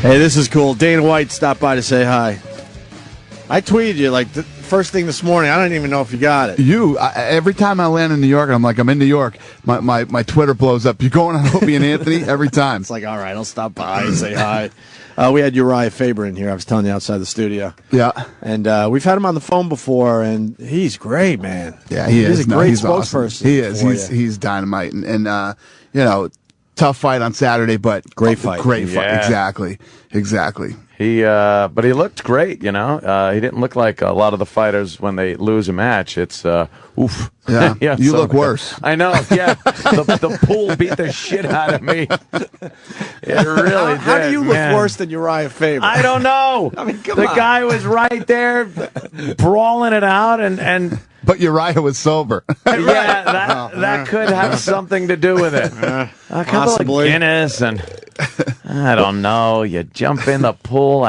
Hey, this is cool. Dana White stopped by to say hi. I tweeted you like the first thing this morning. I don't even know if you got it. Every time I land in New York, and I'm like, I'm in New York, my Twitter blows up. You going on Opie and Anthony? Every time. It's like, all right, I'll stop by and say hi. We had Uriah Faber in here. I was telling you outside the studio. Yeah. And we've had him on the phone before, and he's great, man. Yeah, he is. He's a great he's spokesperson. Awesome. He is. He's dynamite. And tough fight on Saturday, but great fight. Great fight. Exactly. But he looked great, He didn't look like a lot of the fighters when they lose a match. It's oof. Yeah, yeah. You look worse. I know. Yeah, the pool beat the shit out of me. It really did. How do you look worse than Uriah Faber? I don't know. I mean, come on. The guy was right there, brawling it out, and. But Uriah was sober. Yeah, that could have something to do with it. A couple of Guinness and I don't know. You jump in the pool.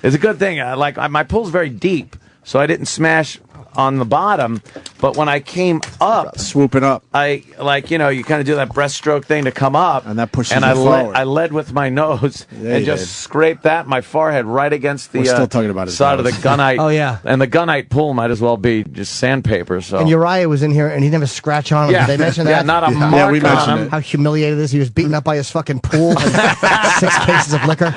It's a good thing. My pool's very deep, so I didn't smash on the bottom. But when I came up, swooping up, I you kind of do that breaststroke thing to come up, and that pushes you forward. I led with my nose and just scraped my forehead right against the We're still talking about his side nose. of the gunite. Oh yeah, and the gunite pool might as well be just sandpaper. So and Uriah was in here and he didn't have a scratch on him. Yeah. Did they mention that? Yeah, not a mark Yeah, we mentioned on him. it. How humiliated it is. He was beaten up by his fucking pool and 6 cases of liquor.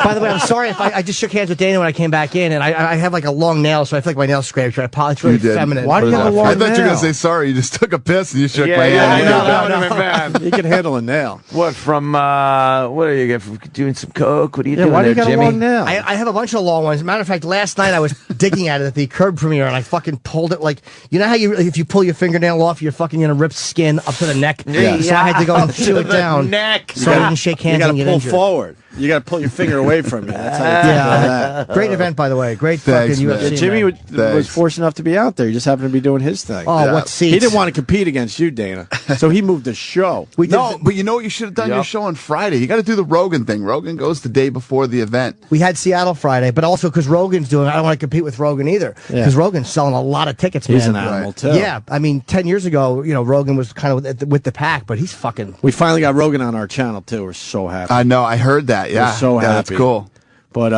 By the way, I'm sorry if I just shook hands with Dana when I came back in, and I have like a long nail, so I feel like my nail's scraped. I apologize. It's really feminine. Why do you have a long I thought you were nail? going to say sorry. You just took a piss and you shook my Yeah, hand. that would have been bad. You can handle a nail. What from? What are you get from doing some coke? What are you doing Why do there, you got Jimmy? a long nail? I have a bunch of long ones. As a matter of fact, last night I was digging at it at the curb premiere, and I fucking pulled it like, you know how if you pull your fingernail off, you're fucking gonna rip skin up to the neck. Yeah. So I had to go and chew it down. Neck. So I didn't shake hands You got and to get pull injured. forward. You got to pull your finger away from you. That's how you do that. Great event, by the way. Great Thanks, fucking man. UFC. Yeah, Jimmy man. was fortunate enough to be out there. He just happened to be doing his thing. Oh, what seats? He didn't want to compete against you, Dana. So he moved the show. We did But you know what you should have done? Yep. Your show on Friday. You got to do the Rogan thing. Rogan goes the day before the event. We had Seattle Friday, but also because Rogan's doing it, I don't want to compete with Rogan either. Because Rogan's selling a lot of tickets, man. He's an animal, too. Yeah, I mean, 10 years ago, Rogan was kind of with the pack, but he's fucking... We finally got Rogan on our channel, too. We're so happy. I know. I heard that. Yeah. We're so happy. That's cool. But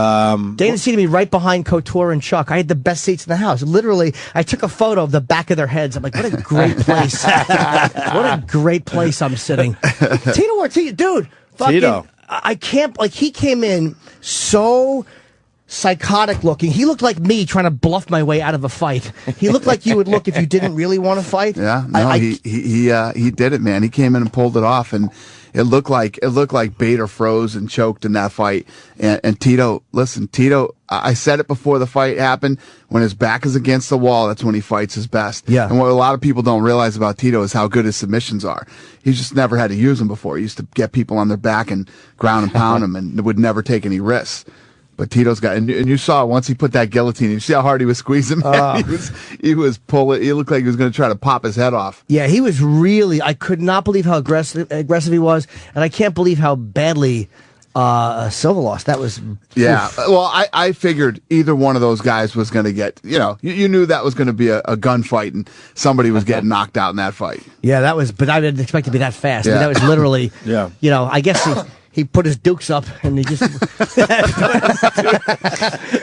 Dana seated me right behind Couture and Chuck. I had the best seats in the house. Literally, I took a photo of the back of their heads. I'm like, what a great place. What a great place I'm sitting. Tito Ortiz, dude. Fucking, Tito. I can't, he came in so psychotic looking. He looked like me trying to bluff my way out of a fight. He looked like you would look if you didn't really want to fight. Yeah. No, he did it, man. He came in and pulled it off, and it looked like Bader froze and choked in that fight. And Tito, listen, I said it before the fight happened. When his back is against the wall, that's when he fights his best. Yeah. And what a lot of people don't realize about Tito is how good his submissions are. He's just never had to use them before. He used to get people on their back and ground and pound them, and would never take any risks. But Tito's got, and you saw once he put that guillotine, you see how hard he was squeezing, man? He was pulling, he looked like he was going to try to pop his head off. Yeah, he was really, I could not believe how aggressive he was, and I can't believe how badly Silva lost. That was... Yeah, oof. well, I figured either one of those guys was going to get, you knew that was going to be a gunfight, and somebody was getting knocked out in that fight. Yeah, that was, but I didn't expect it to be that fast. I mean, Yeah. that was literally, Yeah. I guess he put his dukes up and he just...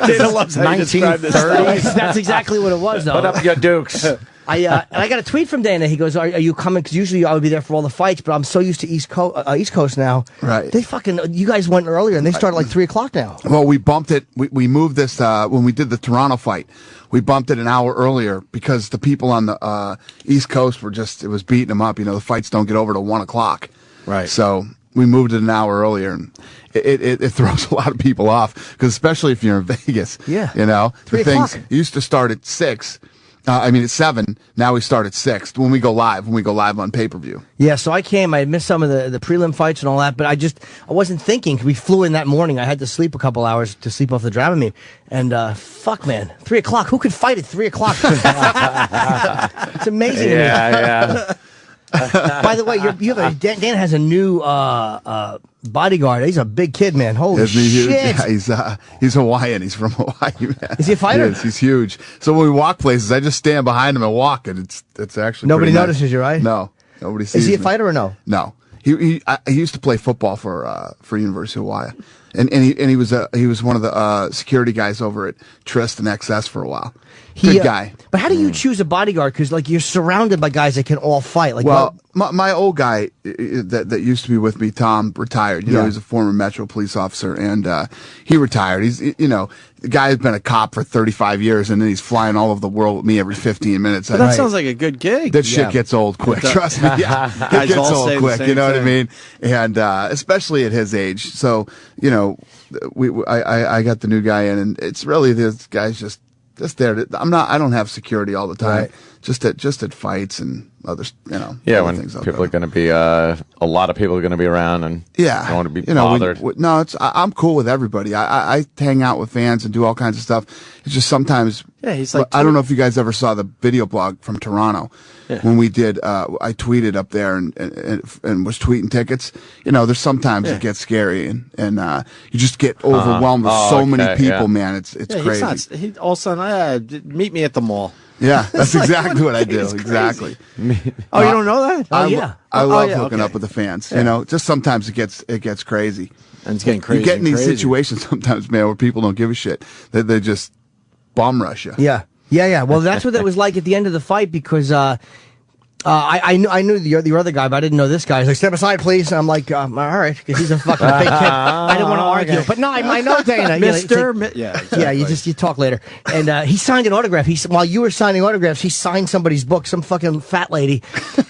Dana loves how you describe this stuff. 1930s. That's exactly what it was, though. Put up your dukes. I got a tweet from Dana. He goes, "Are you coming? Because usually I would be there for all the fights, but I'm so used to East Coast now. Right. They fucking, you guys went earlier and they started like 3:00 now. Well, we bumped it. We moved this when we did the Toronto fight. We bumped it an hour earlier because the people on the East Coast were it was beating them up. The fights don't get over till 1:00. Right. So we moved it an hour earlier, and it throws a lot of people off, because especially if you're in Vegas. Yeah. The 3:00. things used to start at 6. At 7. Now we start at 6 when we go live on pay-per-view. Yeah, so I missed some of the prelim fights and all that, but I wasn't thinking, 'cause we flew in that morning. I had to sleep a couple hours to sleep off the Dramamine. And, fuck, man, 3:00. Who could fight at 3:00? It's amazing. Yeah. By the way, Dan has a new bodyguard. He's a big kid, man. Holy Isn't he huge? shit! Yeah, he's Hawaiian. He's from Hawaii, man. Is he a fighter? He is. He's huge. So when we walk places, I just stand behind him and walk, and it's actually Nobody pretty nice. notices you, right? No, nobody sees Is he a me. fighter or no? No, He used to play football for University of Hawaii, and he was one of the security guys over at Trist and XS for a while. Good guy. But how do you choose a bodyguard? Because like you're surrounded by guys that can all fight. Like, well, my old guy that used to be with me, Tom, retired. You know, he's a former Metro police officer, and he retired. He's the guy has been a cop for 35 years, and then he's flying all over the world with me every 15 minutes. But that sounds like a good gig. That shit gets old quick. Trust me. Yeah. It gets old quick. You know what I mean? And especially at his age. So I got the new guy in, and it's really this guy's just there. I don't have security all the time. Right. Just at fights and others, Yeah, when people are going to be, a lot of people are going to be around, and don't want to be bothered. I'm cool with everybody. I hang out with fans and do all kinds of stuff. It's just sometimes. Yeah, he's like. I don't know if you guys ever saw the video blog from Toronto when we did. I tweeted up there and was tweeting tickets. There's sometimes it gets scary and you just get overwhelmed with so many people, man. It's crazy. All of a sudden, meet me at the mall. Yeah, that's exactly what I do. Exactly. Oh, you don't know that? I love hooking up with the fans. Yeah. Just sometimes it gets crazy. And it's getting crazy. You get in these situations sometimes, man, where people don't give a shit. They just bum rush you. Yeah. Well, that's what it was like at the end of the fight because I knew the other guy, but I didn't know this guy. He's like, step aside, please. I'm like, all right, because he's a fucking big kid. I didn't want to argue. But no, I know Dana. Mister. Exactly. Yeah, you talk later. And he signed an autograph. While you were signing autographs, he signed somebody's book. Some fucking fat lady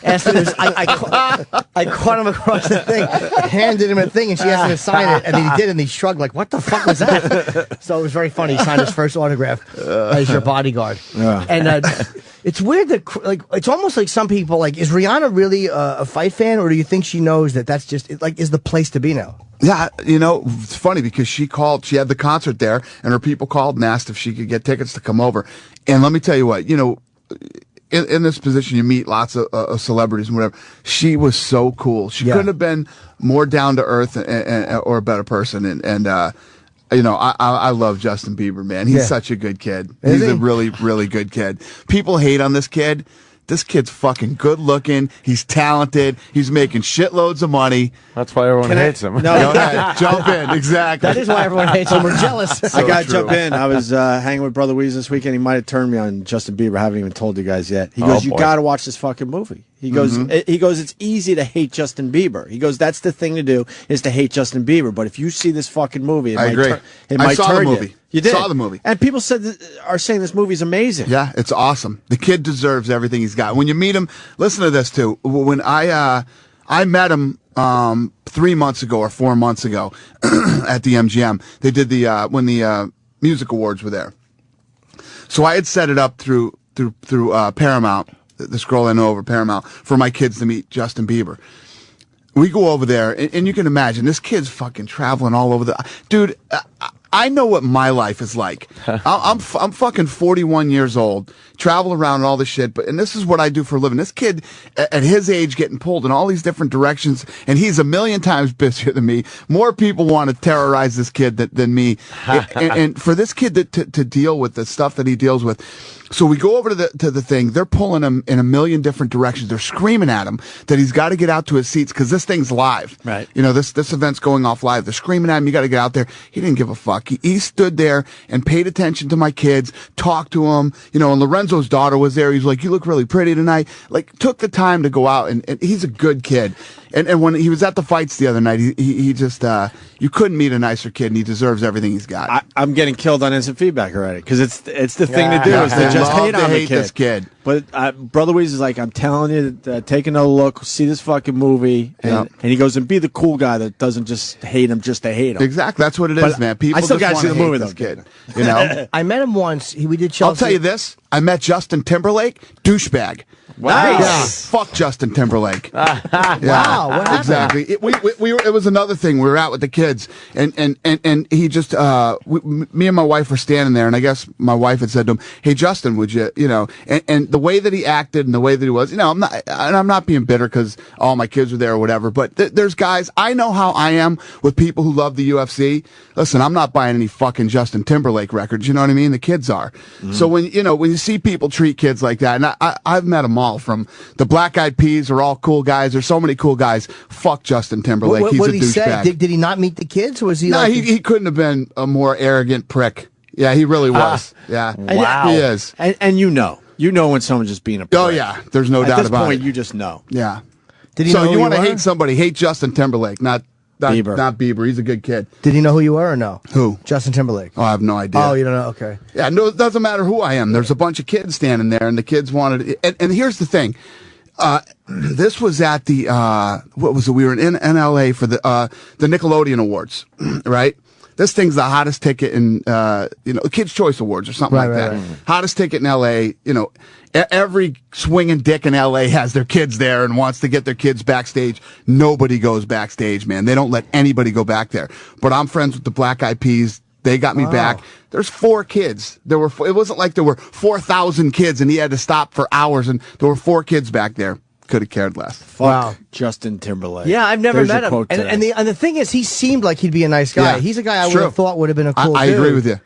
asked him I caught him across the thing, handed him a thing, and she asked him to sign it, and he did, and he shrugged like, what the fuck was that? So it was very funny. He signed his first autograph as your bodyguard. Yeah. And it's weird that, it's almost like some people, is Rihanna really a fight fan, or do you think she knows that's just, is the place to be now? Yeah, it's funny because she had the concert there, and her people called and asked if she could get tickets to come over. And let me tell you what, in this position, you meet lots of celebrities and whatever. She was so cool. She couldn't have been more down to earth or a better person. I love Justin Bieber, man. He's such a good kid. He's a really, really good kid. People hate on this kid. This kid's fucking good looking. He's talented. He's making shitloads of money. That's why everyone hates him. No, go ahead. Jump in. Exactly. That is why everyone hates him. We're jealous. I got to jump in. I was hanging with Brother Weeze this weekend. He might have turned me on Justin Bieber. I haven't even told you guys yet. He goes, you got to watch this fucking movie. He goes, it's easy to hate Justin Bieber. He goes, that's the thing to do is to hate Justin Bieber. But if you see this fucking movie, I agree. I saw the movie. You did. Saw the movie. And people are saying this movie's amazing. Yeah, it's awesome. The kid deserves everything he's got. When you meet him, listen to this too. When I met him 3 months ago or 4 months ago at the MGM, they did when the music awards were there. So I had set it up through Paramount, this girl I know over Paramount, for my kids to meet Justin Bieber. We go over there, and you can imagine this kid's fucking traveling all over dude. I know what my life is like. I'm fucking 41 years old, travel around and all this shit, and this is what I do for a living. This kid, at his age, getting pulled in all these different directions, and he's a million times busier than me. More people want to terrorize this kid than me. and for this kid to deal with the stuff that he deals with, so we go over to the thing. They're pulling him in a million different directions. They're screaming at him that he's got to get out to his seats because this thing's live. Right. This event's going off live. They're screaming at him. You got to get out there. He didn't give a fuck. He stood there and paid attention to my kids, talked to them. And Lorenzo's daughter was there. He's like, "You look really pretty tonight." Took the time to go out, and he's a good kid. And when he was at the fights the other night, he just you couldn't meet a nicer kid, and he deserves everything he's got. I'm getting killed on instant feedback already because it's the thing to do is to just hate on the kid. This kid. But Brother Weeze is like, I'm telling you, take another look, see this fucking movie, and he goes and be the cool guy that doesn't just hate him just to hate him. Exactly, that's what it is, man. People I still got to see the movie, though, kid. I met him once. We did Chelsea. I'll tell you this. I met Justin Timberlake, douchebag. Wow. Yeah, fuck Justin Timberlake. Wow, what happened? Exactly. It was another thing. We were out with the kids, and he just, me and my wife were standing there, and I guess my wife had said to him, "Hey, Justin, would you, and the way that he acted and the way that he was, I'm not being bitter because all my kids were there or whatever, but there's guys, I know how I am with people who love the UFC. Listen, I'm not buying any fucking Justin Timberlake records, you know what I mean? The kids are. So when you see people treat kids like that, and I've met them all, from the Black Eyed Peas are all cool guys. There's so many cool guys. Fuck Justin Timberlake. What He's did a he say? douchebag. Did he not meet the kids? Or was he? No, he couldn't have been a more arrogant prick. Yeah, he really was. Yeah. Wow. He is. And you know when someone's just being a prick. Oh, yeah. There's no doubt about it. At this point, you just know. Yeah. Did he so know you want to were? hate somebody, hate Justin Timberlake, not Bieber. Not Bieber. He's a good kid. Did he know who you were or no? Who? Justin Timberlake. Oh, I have no idea. Oh, you don't know? Okay. Yeah, no, it doesn't matter who I am. There's a bunch of kids standing there, and the kids wanted it. And here's the thing. This was at the, what was it? We were in LA for the Nickelodeon Awards, right? This thing's the hottest ticket in, Kids' Choice Awards or something like that. Right. Hottest ticket in LA. Every swinging dick in LA has their kids there and wants to get their kids backstage. Nobody goes backstage, man. They don't let anybody go back there. But I'm friends with the Black Eyed Peas. They got me back. There's 4 kids. It wasn't like there were 4,000 kids and he had to stop for hours, and there were 4 kids back there. Could have cared less. Fuck Justin Timberlake. Yeah, I've never met him. And the thing is, he seemed like he'd be a nice guy. Yeah, He's a guy I would have thought would have been a cool dude. I agree with you.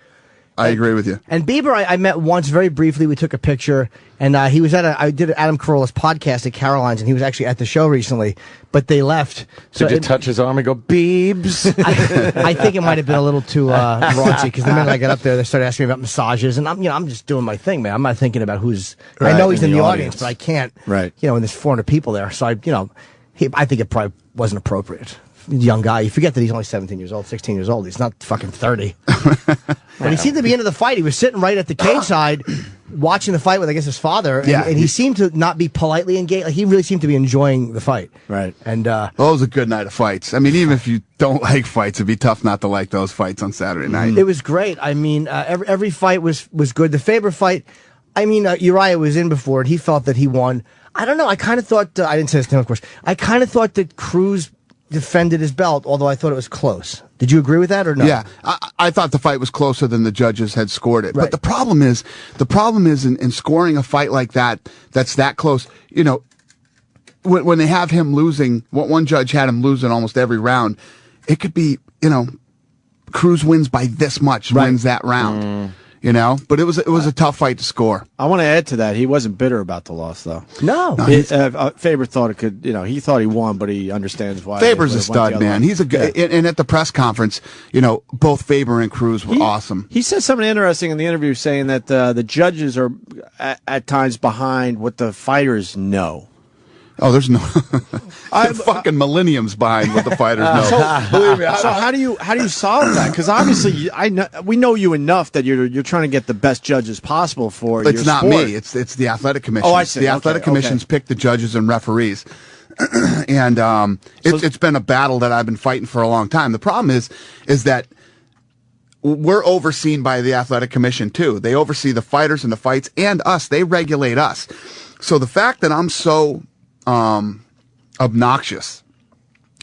I agree with you. And Bieber, I met once very briefly. We took a picture, and he was I did Adam Carolla's podcast at Caroline's, and he was actually at the show recently, but they left. So did you touch his arm and go, Biebs? I think it might have been a little too raunchy, because the minute I got up there, they started asking me about massages, and I'm just doing my thing, man. I'm not thinking about who's. Right, I know he's in the audience, but I can't. Right. And there's 400 people there, so I think it probably wasn't appropriate. Young guy. You forget that he's only 17 years old, 16 years old. He's not fucking 30. But he seemed to be into the fight. He was sitting right at the cage side watching the fight with, I guess, his father. And he seemed to not be politely engaged. Like, he really seemed to be enjoying the fight. Right. And it was a good night of fights. I mean, even if you don't like fights, it'd be tough not to like those fights on Saturday night. It was great. I mean, every fight was good. The Faber fight, I mean, Uriah was in before it. He felt that he won. I don't know. I kind of thought, I didn't say this to him, of course. I kind of thought that Cruz defended his belt, although I thought it was close. Did you agree with that or no? Yeah, I thought the fight was closer than the judges had scored it. Right. But the problem is in scoring a fight like that, that's that close, when they have him losing, one judge had him losing almost every round, it could be, Cruz wins by this much, wins that round. But it was a tough fight to score. I want to add to that. He wasn't bitter about the loss, though. No. Faber thought it could. He thought he won, but he understands why. Faber's a stud, man. He's a good. And at the press conference, both Faber and Cruz were awesome. He said something interesting in the interview, saying that the judges are at times behind what the fighters know. Oh, there's no fucking millenniums behind what the fighters know. Believe me. So how do you solve that? Because obviously, we know you enough that you're trying to get the best judges possible for. It's your not sport. me. It's the athletic commission. Oh, I see. The athletic commissions pick the judges and referees, and it's been a battle that I've been fighting for a long time. The problem is that we're overseen by the athletic commission too. They oversee the fighters and the fights and us. They regulate us. So the fact that I'm so obnoxious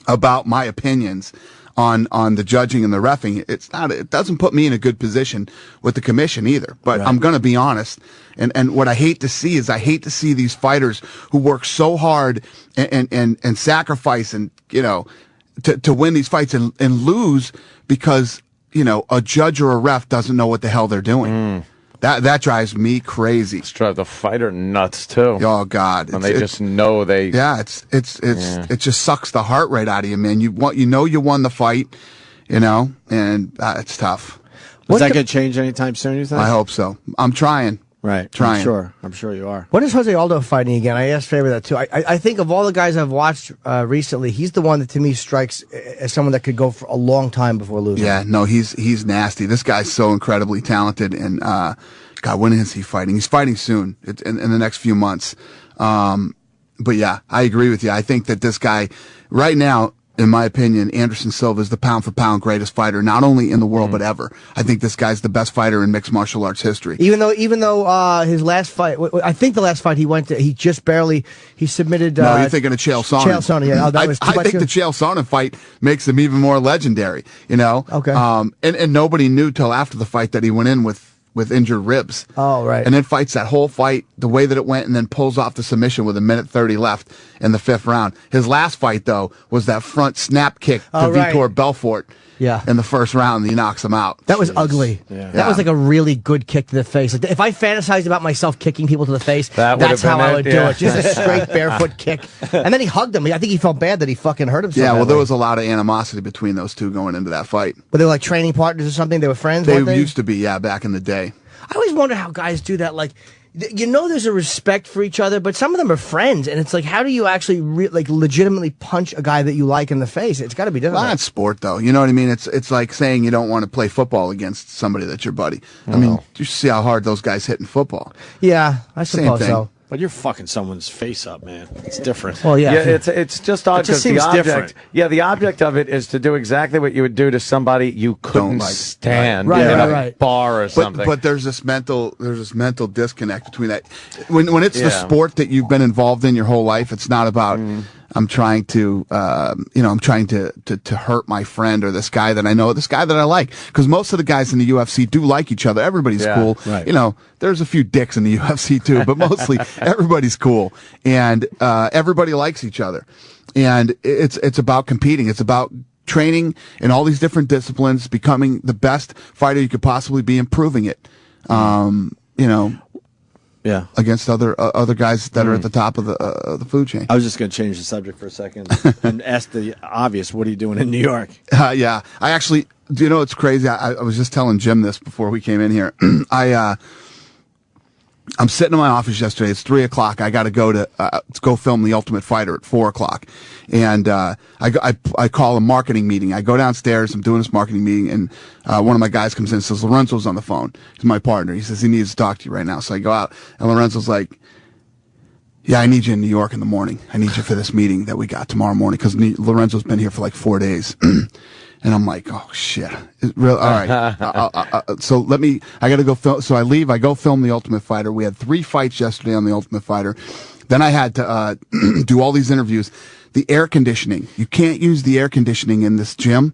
about my opinions on the judging and the reffing, it doesn't put me in a good position with the commission either. But I'm going to be honest. And what I hate to see is these fighters who work so hard and sacrifice and, to win these fights and lose because, a judge or a ref doesn't know what the hell they're doing. That drives me crazy. It's drive the fighter nuts too. Oh God! And they just know they. Yeah, it just sucks the heart right out of you, man. You won the fight, and it's tough. Is that going to change anytime soon? You think? I hope so. I'm trying. Right. Trying. I'm sure you are. When is Jose Aldo fighting again? I asked Faber that too. I think of all the guys I've watched recently, he's the one that to me strikes as someone that could go for a long time before losing. Yeah, no, he's nasty. This guy's so incredibly talented, and God, when is he fighting? He's fighting soon, in the next few months. But yeah, I agree with you. I think that this guy right now, in my opinion, Anderson Silva is the pound for pound greatest fighter, not only in the world but ever. I think this guy's the best fighter in mixed martial arts history. Even though his last fight, I think the last fight he went to, he submitted. No, you're thinking of Chael Sonnen. Chael Sonnen, yeah. I think the Chael Sonnen fight makes him even more legendary. Okay. And nobody knew till after the fight that he went in with with injured ribs. Oh, right. And then fights that whole fight the way that it went, and then pulls off the submission with 1:30 left in the 5th round. His last fight, though, was that front snap kick to Vitor Belfort. Yeah. In the 1st round, he knocks him out. That was ugly. Yeah. That was like a really good kick to the face. Like, if I fantasized about myself kicking people to the face, that's how I would do it. Just a straight barefoot kick. And then he hugged him. I think he felt bad that he fucking hurt himself. Yeah, well, there was a lot of animosity between those two going into that fight. But they were like training partners or something? They were friends? They used to be, yeah, back in the day. I always wonder how guys do that. Like, you know, there's a respect for each other, but some of them are friends, and it's like, how do you actually legitimately punch a guy that you like in the face? It's got to be difficult. Well, that's sport, though. You know what I mean? It's like saying you don't want to play football against somebody that's your buddy. I mean, you see how hard those guys hit in football. Yeah, I suppose so. But you're fucking someone's face up, man. It's different. Well, yeah. It's just odd because the object, different. yeah, the object of it is to do exactly what you would do to somebody you couldn't stand in a bar or something. But there's this mental disconnect between that. When it's the sport that you've been involved in your whole life, it's not about I'm trying to to hurt my friend or this guy that I know, this guy that I like. Because most of the guys in the UFC do like each other. Everybody's cool. Right. You know, there's a few dicks in the UFC too, but mostly everybody's cool. And everybody likes each other. And it's about competing. It's about training in all these different disciplines, becoming the best fighter you could possibly be, improving it. You know. Yeah, against other guys that are at the top of the food chain. I was just going to change the subject for a second and ask the obvious. What are you doing in New York? Yeah, I actually, do you know it's crazy? I was just telling Jim this before we came in here. I'm sitting in my office yesterday. It's 3:00. I got to go to go film The Ultimate Fighter at 4:00, and I call a marketing meeting. I go downstairs. I'm doing this marketing meeting, and one of my guys comes in and says, Lorenzo's on the phone. He's my partner. He says he needs to talk to you right now. So I go out, and Lorenzo's like, yeah, I need you in New York in the morning. I need you for this meeting that we got tomorrow morning, because Lorenzo's been here for like 4 days. And I'm like, oh shit! All right. So I got to go film. So I leave. I go film The Ultimate Fighter. We had 3 fights yesterday on The Ultimate Fighter. Then I had to do all these interviews. The air conditioning. You can't use the air conditioning in this gym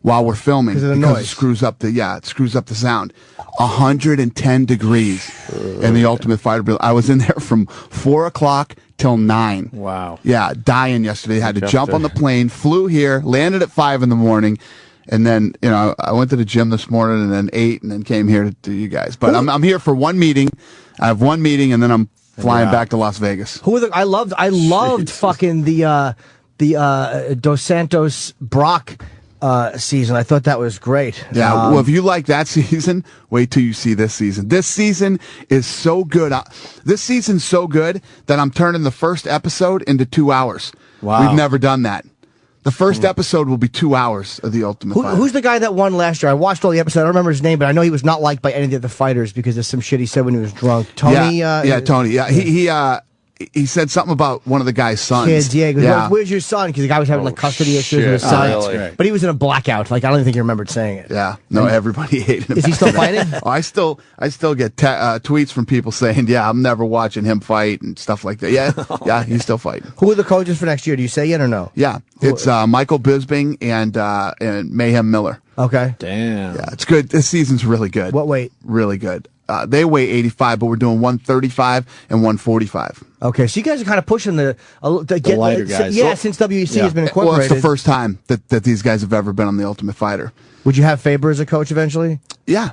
while we're filming because it screws up the sound. 110 degrees in The Ultimate Fighter. I was in there from 4:00 till 9. Wow. Yeah, dying yesterday. Had to jump on the plane, flew here, landed at 5 in the morning, and then I went to the gym this morning and then ate and then came here to you guys. But I'm here for one meeting. I have one meeting and then I'm flying back to Las Vegas. I loved fucking the Dos Santos Brock season. I thought that was great. Yeah, well, if you like that season, wait till you see this season. This season is so good. This season's so good that I'm turning the first episode into 2 hours. Wow. We've never done that. The first episode will be 2 hours of The Ultimate Fighter. Who's the guy that won last year? I watched all the episodes. I don't remember his name, but I know he was not liked by any of the other fighters because of some shit he said when he was drunk. Tony? Tony. Yeah, he said something about one of the guy's sons. Kids, yeah. He goes, Where's your son? Because the guy was having custody issues with his son. Really? But he was in a blackout. Like, I don't even think he remembered saying it. Yeah. No, everybody hated him. Is he still fighting? Oh, I still get tweets from people saying, yeah, I'm never watching him fight and stuff like that. Yeah, he's still fighting. Who are the coaches for next year? Do you say yet or no? Yeah, it's Michael Bisping and Mayhem Miller. Okay. Damn. Yeah, it's good. This season's really good. What weight? Really good. They weigh 85, but we're doing 135 and 145. Okay, so you guys are kind of pushing the lighter guys. Yeah, since WEC has been incorporated. Well, it's the first time that these guys have ever been on The Ultimate Fighter. Would you have Faber as a coach eventually? Yeah.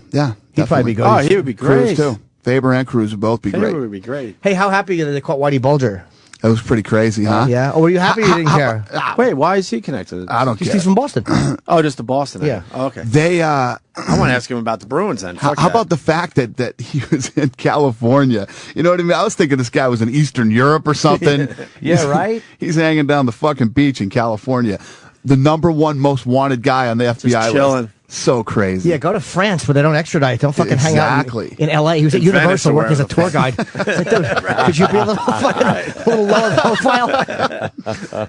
He'd probably be good. Oh, he would be great. Cruz too. Faber and Cruz would both be great. Faber would be great. Hey, how happy that they caught Whitey Bulger? That was pretty crazy, huh? Yeah. Oh, were you happy you didn't care? Wait, why is he connected? I don't care. He's from Boston. Oh, just to Boston. Yeah. Oh, okay. I want to ask him about the Bruins then. How about the fact that he was in California? You know what I mean? I was thinking this guy was in Eastern Europe or something. Yeah, right? He's hanging down the fucking beach in California. The #1 most wanted guy on the FBI just chilling. list. So crazy. Yeah, go to France where they don't extradite. Don't fucking hang out in L.A. He was at Universal working as a tour guide. Like, dude, could you be a little lower profile?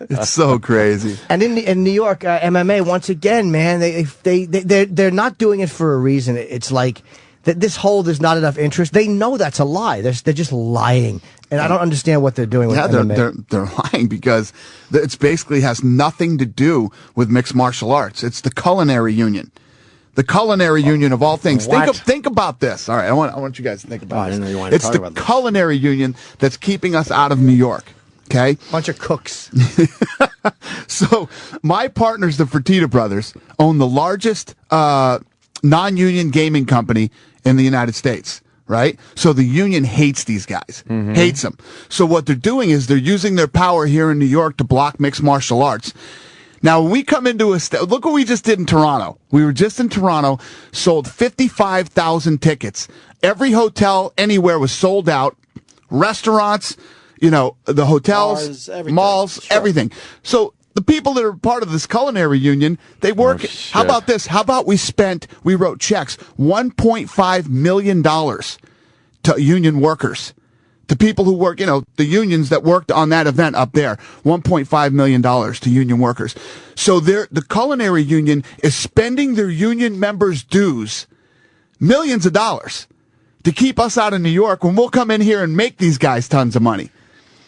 It's so crazy. And in New York, MMA, once again, man, they're not doing it for a reason. It's like this whole there's not enough interest. They know that's a lie. They're just lying. And I don't understand what they're doing with MMA. They're lying because it's basically has nothing to do with mixed martial arts. It's the culinary union. The culinary union of all things. What? Think about this. All right, I want you guys to think about I this. didn't know you wanted to It's talk the about this. culinary union that's keeping us out of New York. Okay? Bunch of cooks. So my partners, the Fertitta brothers, own the largest non-union gaming company in the United States, right? So the union hates these guys, hates them. So what they're doing is they're using their power here in New York to block mixed martial arts. Now, when we come into look what we just did in Toronto. We were just in Toronto, sold 55,000 tickets. Every hotel anywhere was sold out. Restaurants, the hotels, Bars, everything. malls, Sure. everything. So the people that are part of this culinary union, they work. Oh, shit. How about this? How about we wrote checks, $1.5 million to union workers, to people who work, the unions that worked on that event up there, $1.5 million to union workers. So the culinary union is spending their union members' dues, millions of dollars, to keep us out of New York when we'll come in here and make these guys tons of money.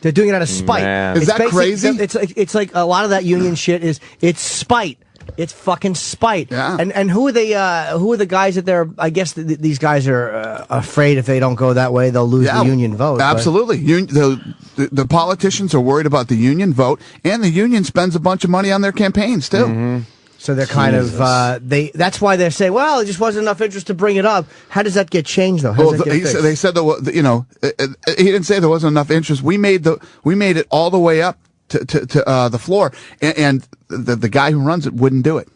They're doing it out of spite. Man. Is that crazy? It's like a lot of that union shit it's spite. It's fucking spite. Yeah. And who are the guys that they're? I guess these guys are afraid if they don't go that way, they'll lose the union vote. Absolutely. The politicians are worried about the union vote, and the union spends a bunch of money on their campaigns too. Mm-hmm. So they're kind of that's why they're saying, well, it just wasn't enough interest to bring it up. How does that get changed though? How does that get fixed? They said that he didn't say there wasn't enough interest. We made it all the way up to the floor, and the guy who runs it wouldn't do it.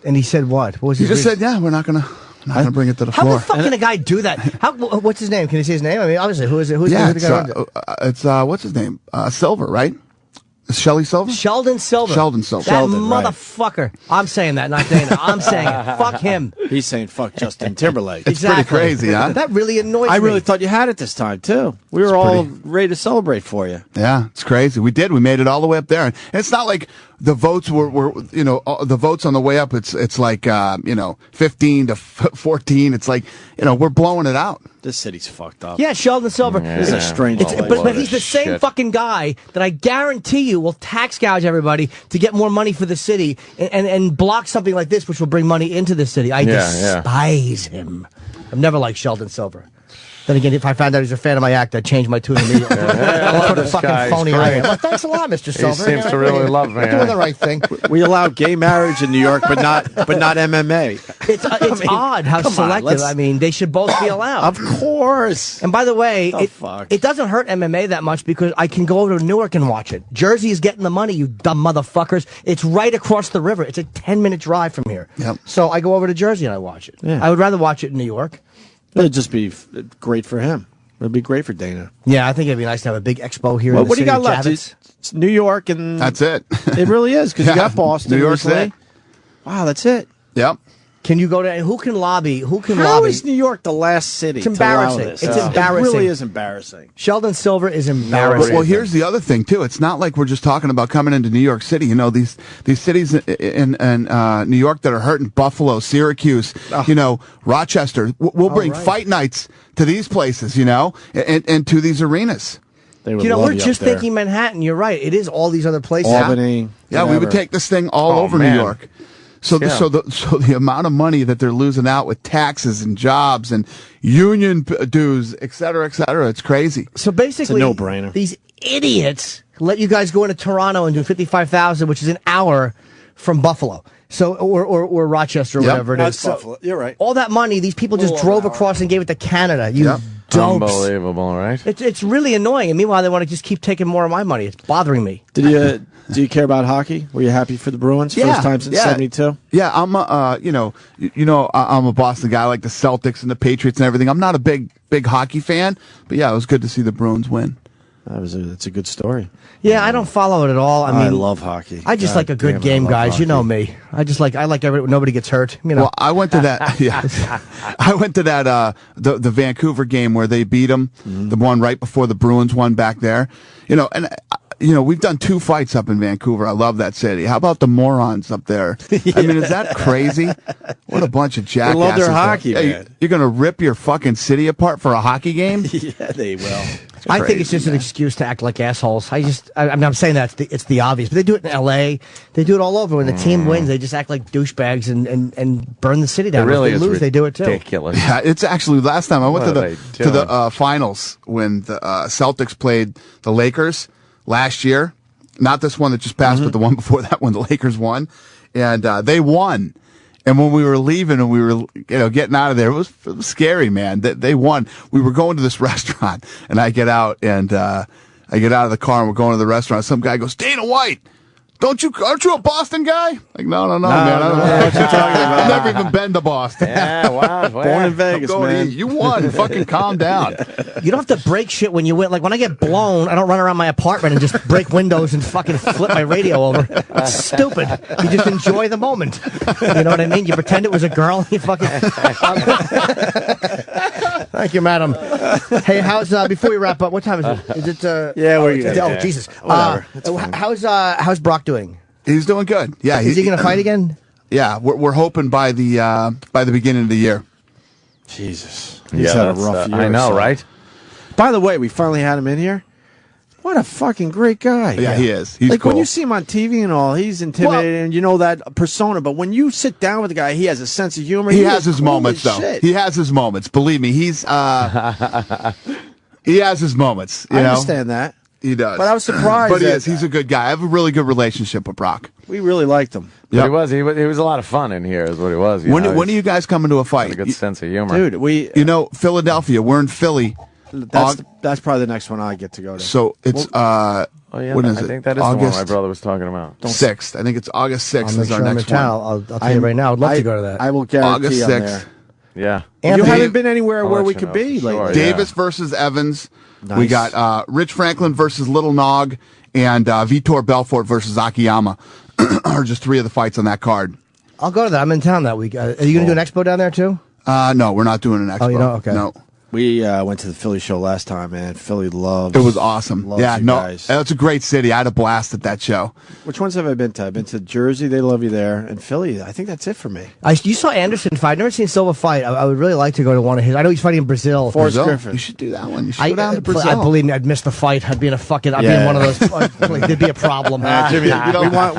And he said what? What was He his just reason? said, "Yeah, we're not gonna bring it to the How floor." the fuck can a guy do that? What's his name? Can you see his name? I mean, obviously, who is it? Who's Yeah, the guy? Who runs it? it's what's his name? Silver, right? Shelley Silver? Sheldon Silver. Sheldon Silver. That Sheldon, right. motherfucker. I'm saying that, not Dana. I'm saying it. Fuck him. He's saying fuck Justin Timberlake. It's pretty crazy, huh? That really annoys me. I really thought you had it this time too. We were all ready to celebrate for you. Yeah, it's crazy. We did. We made it all the way up there. And it's not like the votes were the votes on the way up. It's like 15 to 14. It's like we're blowing it out. This city's fucked up. Yeah, Sheldon Silver. This is a strange place. But he's the same fucking guy that I guarantee you will tax gouge everybody to get more money for the city and block something like this, which will bring money into the city. I despise him. I've never liked Sheldon Silver. Then again, if I found out he's a fan of my act, I'd change my tune immediately. I'll put a fucking phony iron. Well, thanks a lot, Mr. Silver. He seems to really love me. You're doing the right thing. We allow gay marriage in New York, but not MMA. It's odd how selective. I mean, they should both be allowed. Of course. And by the way, it doesn't hurt MMA that much because I can go over to Newark and watch it. Jersey is getting the money, you dumb motherfuckers. It's right across the river. It's a 10-minute drive from here. Yep. So I go over to Jersey and I watch it. Yeah. I would rather watch it in New York. It'd just be great for him. It'd be great for Dana. Yeah, I think it'd be nice to have a big expo here in the What do you city got of left? Javits. It's New York and That's it. It really is because Yeah, you got Boston. New York's recently. it. Wow, that's it. Yep. Can you go to who can lobby? Who can How lobby? is New York the last city? It's to allow embarrassing. this? It's embarrassing. It really is embarrassing. Sheldon Silver is embarrassing. Well, here's the other thing too. It's not like we're just talking about coming into New York City. These cities in New York that are hurting: Buffalo, Syracuse, Rochester. We'll bring fight nights to these places, and to these arenas. They would we're love you just up there. thinking Manhattan. You're right. It is all these other places. Albany. Yeah, we would take this thing all over man. New York. So the amount of money that they're losing out with taxes and jobs and union dues, et cetera, it's crazy. So basically, It's a no-brainer. These idiots let you guys go into Toronto and do 55,000, which is an hour from Buffalo. So or Rochester or whatever it is. That's Buffalo. You're right. All that money, these people just drove across and gave it to Canada. You dopes. Unbelievable, right? It's really annoying. And meanwhile, they want to just keep taking more of my money. It's bothering me. Do you care about hockey? Were you happy for the Bruins? First time since '72. Yeah, I'm I'm a Boston guy. I like the Celtics and the Patriots and everything. I'm not a big hockey fan, but yeah, it was good to see the Bruins win. That's a good story. Yeah, I don't follow it at all. I mean, love hockey. I just like a good damn, game, I love guys. hockey. You know me. I like nobody gets hurt. Well, I went to that. Yeah, I went to that the Vancouver game where they beat them, the one right before the Bruins won back there. And we've done 2 fights up in Vancouver. I love that city. How about the morons up there? I mean, is that crazy? What a bunch of jackasses. They love their hockey, man. You're going to rip your fucking city apart for a hockey game? Yeah, they will. I think it's just an excuse to act like assholes. I'm saying that it's the obvious, but they do it in L.A. They do it all over. When the team wins, they just act like douchebags and burn the city down. It really if they lose, they do it too. Ridiculous. Yeah, it's actually last time I went to the finals when the Celtics played the Lakers last year. Not this one that just passed, but the one before that when the Lakers won, and they won. And when we were leaving and we were, getting out of there, it was scary, man. They won. We were going to this restaurant, and I get out of the car and we're going to the restaurant. Some guy goes, Dana White, aren't you a Boston guy? Like, no, man. I don't know what you're talking about. I've never even been to Boston. Yeah, wow. Born in Vegas, man. You won. Fucking calm down. You don't have to break shit when you win. Like when I get blown, I don't run around my apartment and just break windows and fucking flip my radio over. It's stupid. You just enjoy the moment. You know what I mean? You pretend it was a girl. You fucking. Thank you, madam. Hey, how's before we wrap up? What time is it? Is it? Yeah, we're good. Oh, Jesus. Whatever. How's Brock doing? He's doing good. Yeah. Is he going to fight again? Yeah, we're hoping by the beginning of the year. Jesus. He's had a rough year. I know, right? By the way, we finally had him in here. What a fucking great guy. Yeah, he is. He's like cool. when you see him on TV and all, he's intimidating, and you know that persona. But when you sit down with the guy, he has a sense of humor. He has his cool moments, though. shit. He has his moments. Believe me, he has his moments. I understand that. He does. But I was surprised. But he is. He's a good guy. I have a really good relationship with Brock. We really liked him. But he was a lot of fun in here, is what he was. When are you guys coming to a fight? A good sense of humor. Dude, Philadelphia. We're in Philly. That's probably the next one I get to go to. So it's when is it? I think that is August, the one my brother was talking about. 6th. I think it's August 6th is our next one. I'll tell you right now. I'd love to go to that. I will guarantee August 6th. there. Yeah. You haven't been anywhere I'll where let we you could know be. for sure, Like Davis versus Evans. Nice. We got Rich Franklin versus Little Nog, and Vitor Belfort versus Akiyama are just 3 of the fights on that card. I'll go to that. I'm in town that week. Are you going to do an expo down there too? No, we're not doing an expo. Oh, you know? Okay. No. We went to the Philly show last time, man. Philly loves. It was awesome. Loves Yeah, you guys. it's a great city. I had a blast at that show. Which ones have I been to? I've been to Jersey. They love you there, and Philly. I think that's it for me. You saw Anderson fight. I've never seen Silva fight. I would really like to go to one of his. I know he's fighting in Brazil. Forrest Brazil? Griffin. You should do that one. You should go down to Brazil. I believe me, I'd miss the fight. I'd be in a fucking. I'd be in one of those. Like, there'd be a problem. Jimmy,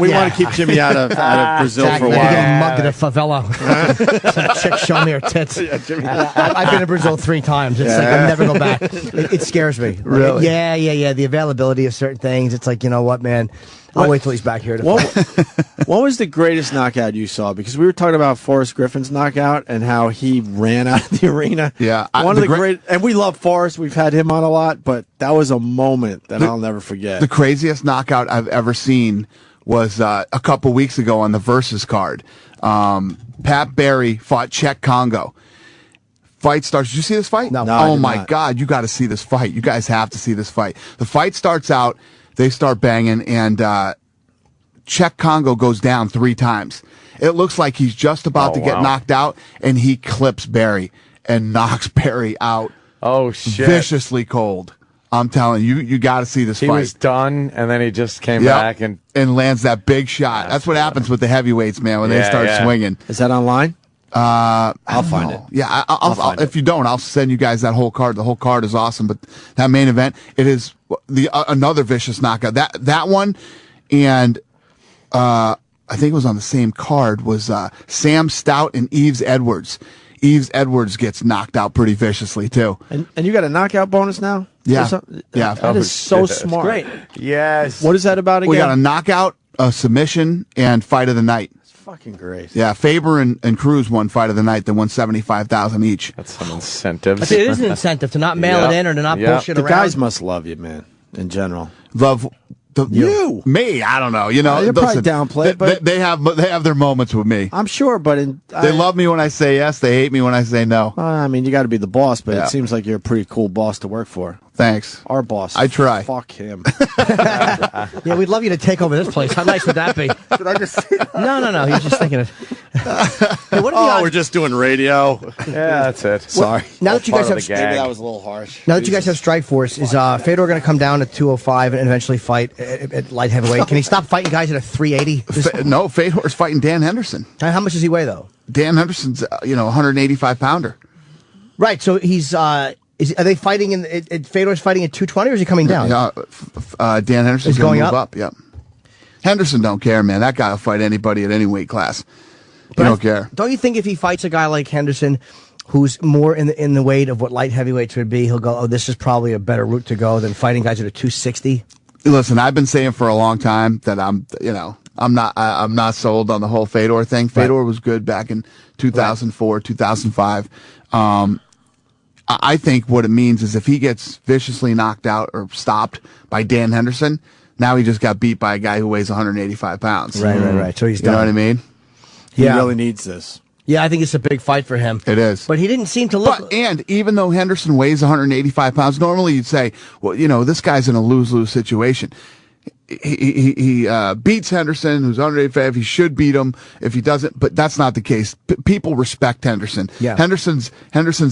we want to keep Jimmy out of Brazil for a Exactly. while. Maybe get mugged at a favela. Some chick show me her tits. I've been to Brazil 3 times. It's like I'll never go back. It scares me. Really? Yeah. The availability of certain things. It's like, you know what, man? I'll wait till he's back here to fight. What was the greatest knockout you saw? Because we were talking about Forrest Griffin's knockout and how he ran out of the arena. Yeah. One of the great, and we love Forrest. We've had him on a lot, but that was a moment that I'll never forget. The craziest knockout I've ever seen was a couple weeks ago on the Versus card. Pat Barry fought Czech Congo. Fight starts. Did you see this fight? No. I Oh did my not. God, you got to see this fight. You guys have to see this fight. The fight starts out. They start banging, and Czech Congo goes down 3 times. It looks like he's just about to get knocked out, and he clips Barry and knocks Barry out. Oh, shit. Viciously cold. I'm telling you, you got to see this He fight. was done, and then he just came Yep. back and lands that big shot. That's what happens with the heavyweights, man, when they start swinging. Is that online? I'll find it. Yeah, I'll find if you don't, I'll send you guys that whole card. The whole card is awesome, but that main event, it is the another vicious knockout. That one, and I think it was on the same card, was Sam Stout and Eves Edwards. Eves Edwards gets knocked out pretty viciously too. And you got a knockout bonus now? Yeah. Yeah. That is so smart. Great. yes. What is that about again? We got a knockout, a submission, and fight of the night. It's fucking great. Yeah, Faber and Cruz won fight of the night. They won $75,000 each. That's some incentives. It is an incentive to not mail it in or to not bullshit The around. guys must love you, man, in general. Love You. me. I don't know. You know, You're probably downplayed, but they have their moments with me. I'm sure, but They love me when I say yes. They hate me when I say no. I mean, you got to be the boss, but Yeah. it seems like you're a pretty cool boss to work for. Thanks. Our boss. I try. Fuck him. Yeah, we'd love you to take over this place. How nice would that be? Did I just say that? No. He was just thinking it. Hey, what are the we're just doing radio. Yeah, that's it. Sorry. Now that you guys have Maybe that was a little harsh. Now that you guys have Strikeforce, is Fedor going to come down at 205 and eventually fight at light heavyweight? Can he stop fighting guys at a 380? No, Fedor's fighting Dan Henderson. How much does he weigh though? Dan Henderson's 185 pounder. Right. So he's are they fighting Fedor's fighting at 220 or is he coming down? Yeah, Dan Henderson's going to move up. Yep. Henderson don't care, man. That guy will fight anybody at any weight class. He don't care. Don't you think if he fights a guy like Henderson, who's more in the weight of what light heavyweights would be, he'll go, oh, this is probably a better route to go than fighting guys at a 260? Listen, I've been saying for a long time that I'm not sold on the whole Fedor thing. Fedor was good back in 2004, 2005. I think what it means is if he gets viciously knocked out or stopped by Dan Henderson, now he just got beat by a guy who weighs 185 pounds. Right. So he's done. You know what I mean? He really needs this. Yeah, I think it's a big fight for him. It is. But he didn't seem to look... And even though Henderson weighs 185 pounds, normally you'd say, well, this guy's in a lose-lose situation. He beats Henderson, who's 185. He should beat him if he doesn't, but that's not the case. People respect Henderson. Yeah. Henderson's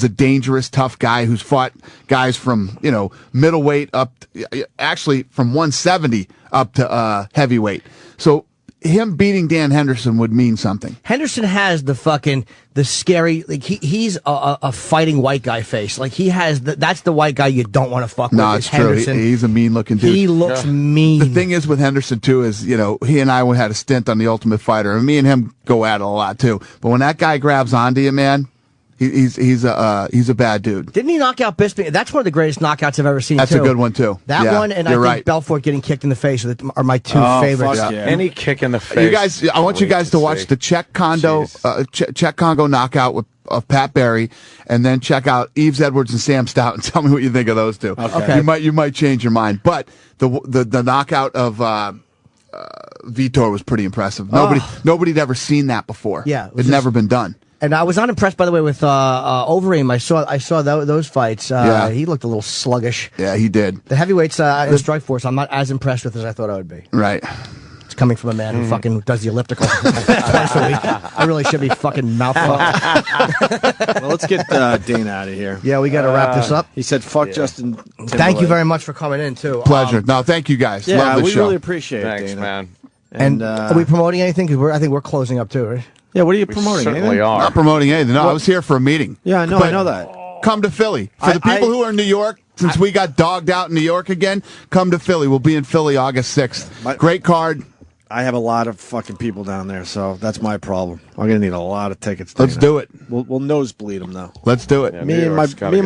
a dangerous, tough guy who's fought guys from middleweight up, actually from 170 up to heavyweight. So him beating Dan Henderson would mean something. Henderson has the scary, like he's a fighting white guy face. Like he has that's the white guy you don't want to fuck with. No, it's true. He's a mean looking dude. He looks mean. The thing is with Henderson too is, he and I had a stint on The Ultimate Fighter, and me and him go at it a lot too. But when that guy grabs onto you, man, he's a bad dude. Didn't he knock out Bisping? That's one of the greatest knockouts I've ever seen. That's a good one too. That one, and I think Belfort getting kicked in the face are my two favorites. Fuck yeah. Any kick in the face. You guys, I want you guys to watch the Czech Congo knockout of Pat Barry, and then check out Eves Edwards and Sam Stout, and tell me what you think of those two. Okay. You might change your mind, but the knockout of Vitor was pretty impressive. Nobody'd ever seen that before. Yeah, it'd never been done. And I was unimpressed, by the way, with Overeem. I saw those fights. He looked a little sluggish. Yeah, he did. The heavyweights in Strikeforce, I'm not as impressed with as I thought I would be. Right. It's coming from a man who fucking does the elliptical twice a week. I really should be fucking mouth fucked. Well, let's get Dana out of here. Yeah, we got to wrap this up. He said, "Fuck Justin." Thank you very much for coming in too. Pleasure. No, thank you guys. Yeah, Love the we show. really appreciate it. Thanks, Dana. man. And are we promoting anything? Because I think we're closing up too, right? Yeah, what are you We promoting? certainly Anything? are. Not promoting anything. No, I was here for a meeting. Yeah, I know. But I know that. Come to Philly. For the people who are in New York, since we got dogged out in New York again, come to Philly. We'll be in Philly August 6th. Great card. I have a lot of fucking people down there, so that's my problem. I'm gonna need a lot of tickets. Let's do it. We'll nosebleed them though. Let's do it. Yeah, Me and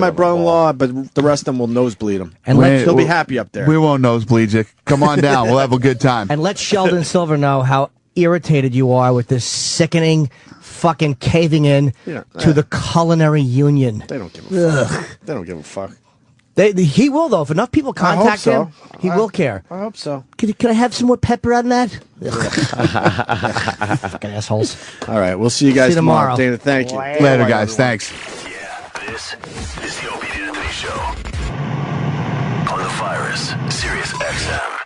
my brother-in-law, but the rest of them will nosebleed them. And he'll be happy up there. We won't nosebleed you. Come on down. We'll have a good time. And let Sheldon Silver know how irritated you are with this sickening fucking caving in to the culinary union. They don't give a fuck. They don't give a fuck. He will, though. If enough people contact him, he will care. I hope so. Can I have some more pepper on that? Fucking assholes. All right, we'll see you guys tomorrow. Dana, thank you. Later, guys. Thanks. Yeah, this is the Opie and Anthony Show on the Virus, Sirius XM.